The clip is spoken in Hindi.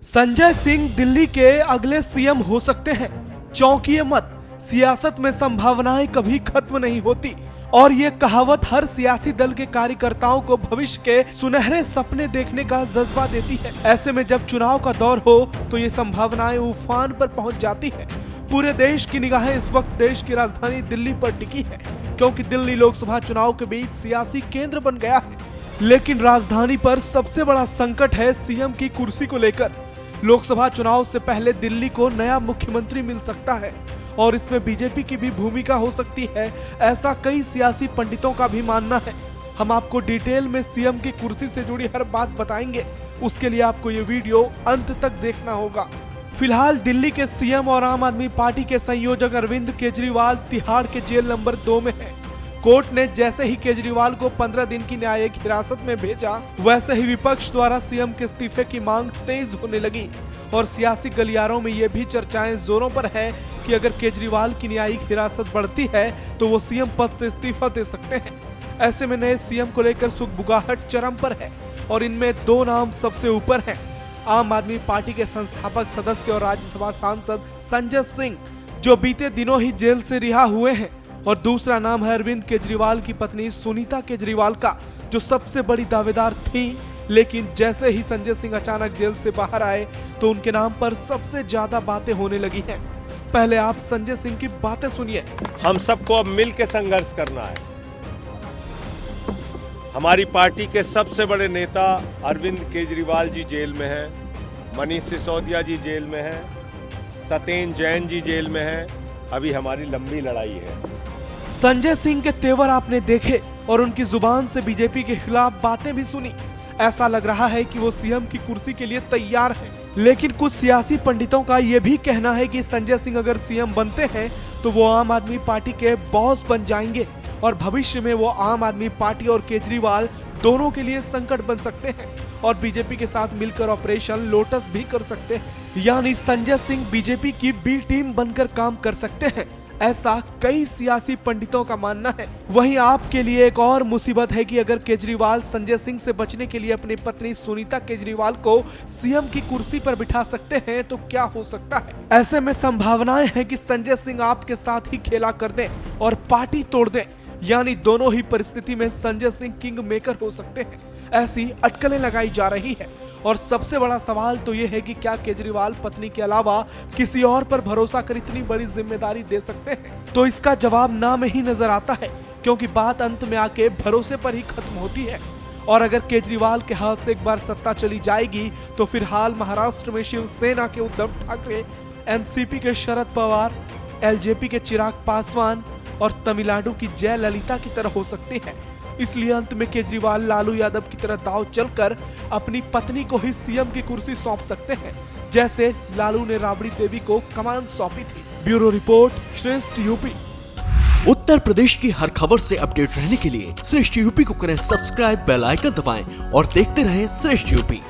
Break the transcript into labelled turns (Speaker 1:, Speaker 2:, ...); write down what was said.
Speaker 1: संजय सिंह दिल्ली के अगले सीएम हो सकते हैं। चौंकिए मत, सियासत में संभावनाएं कभी खत्म नहीं होती और ये कहावत हर सियासी दल के कार्यकर्ताओं को भविष्य के सुनहरे सपने देखने का जज्बा देती है। ऐसे में जब चुनाव का दौर हो तो ये संभावनाएं उफान पर पहुंच जाती है। पूरे देश की निगाहें इस वक्त देश की राजधानी दिल्ली पर टिकी है, क्योंकि दिल्ली लोकसभा चुनाव के बीच सियासी केंद्र बन गया है। लेकिन राजधानी पर सबसे बड़ा संकट है सीएम की कुर्सी को लेकर। लोकसभा चुनाव से पहले दिल्ली को नया मुख्यमंत्री मिल सकता है और इसमें बीजेपी की भी भूमिका हो सकती है, ऐसा कई सियासी पंडितों का भी मानना है। हम आपको डिटेल में सीएम की कुर्सी से जुड़ी हर बात बताएंगे। उसके लिए आपको ये वीडियो अंत तक देखना होगा। फिलहाल दिल्ली के सीएम और आम आदमी पार्टी के संयोजक अरविंद केजरीवाल तिहाड़ के जेल नंबर 2 में हैं। कोर्ट ने जैसे ही केजरीवाल को 15 दिन की न्यायिक हिरासत में भेजा, वैसे ही विपक्ष द्वारा सीएम के इस्तीफे की मांग तेज होने लगी और सियासी गलियारों में ये भी चर्चाएं जोरों पर है कि अगर केजरीवाल की न्यायिक हिरासत बढ़ती है तो वो सीएम पद से इस्तीफा दे सकते हैं। ऐसे में नए सीएम को लेकर सुगबुगाहट चरम पर है और इनमें 2 नाम सबसे ऊपर हैं। आम आदमी पार्टी के संस्थापक सदस्य और राज्यसभा सांसद संजय सिंह, जो बीते दिनों ही जेल से रिहा हुए हैं, और दूसरा नाम है अरविंद केजरीवाल की पत्नी सुनीता केजरीवाल का, जो सबसे बड़ी दावेदार थी। लेकिन जैसे ही संजय सिंह अचानक जेल से बाहर आए तो उनके नाम पर सबसे ज्यादा बातें होने लगी हैं। पहले आप संजय सिंह की बातें सुनिए।
Speaker 2: हम सबको अब मिल के संघर्ष करना है। हमारी पार्टी के सबसे बड़े नेता अरविंद केजरीवाल जी जेल में हैं, मनीष सिसोदिया जी जेल में हैं, सत्येंद्र जैन जी जेल में हैं। अभी हमारी लंबी लड़ाई है।
Speaker 1: संजय सिंह के तेवर आपने देखे और उनकी जुबान से बीजेपी के खिलाफ बातें भी सुनी। ऐसा लग रहा है कि वो सीएम की कुर्सी के लिए तैयार हैं। लेकिन कुछ सियासी पंडितों का ये भी कहना है कि संजय सिंह अगर सीएम बनते हैं तो वो आम आदमी पार्टी के बॉस बन जाएंगे और भविष्य में वो आम आदमी पार्टी और केजरीवाल दोनों के लिए संकट बन सकते हैं और बीजेपी के साथ मिलकर ऑपरेशन लोटस भी कर सकते हैं। यानी संजय सिंह बीजेपी की बी टीम बनकर काम कर सकते हैं, ऐसा कई सियासी पंडितों का मानना है। वहीं आपके लिए एक और मुसीबत है कि अगर केजरीवाल संजय सिंह से बचने के लिए अपनी पत्नी सुनीता केजरीवाल को सीएम की कुर्सी पर बिठा सकते हैं तो क्या हो सकता है। ऐसे में संभावनाएं हैं कि संजय सिंह आपके साथ ही खेला कर दें और पार्टी तोड़ दें। यानी दोनों ही परिस्थिति में संजय सिंह किंग मेकर हो सकते हैं, ऐसी अटकलें लगाई जा रही है। और सबसे बड़ा सवाल तो ये है कि क्या केजरीवाल पत्नी के अलावा किसी और पर भरोसा कर इतनी बड़ी जिम्मेदारी दे सकते हैं। तो इसका जवाब ना में ही नजर आता है, क्योंकि बात अंत में आके भरोसे पर ही खत्म होती है। और अगर केजरीवाल के हाथ से एक बार सत्ता चली जाएगी तो फिर हाल महाराष्ट्र में शिवसेना के उद्धव ठाकरे, एनसीपी के शरद पवार, एलजेपी के चिराग पासवान और तमिलनाडु की जयललिता की तरह हो सकती है। इसलिए अंत में केजरीवाल लालू यादव की तरह दांव चलकर अपनी पत्नी को ही सीएम की कुर्सी सौंप सकते हैं, जैसे लालू ने राबड़ी देवी को कमान सौंपी थी। ब्यूरो रिपोर्ट, श्रेष्ठ यूपी।
Speaker 3: उत्तर प्रदेश की हर खबर से अपडेट रहने के लिए श्रेष्ठ यूपी को करें सब्सक्राइब, बेल आइकन दबाएं और देखते रहें श्रेष्ठ यूपी।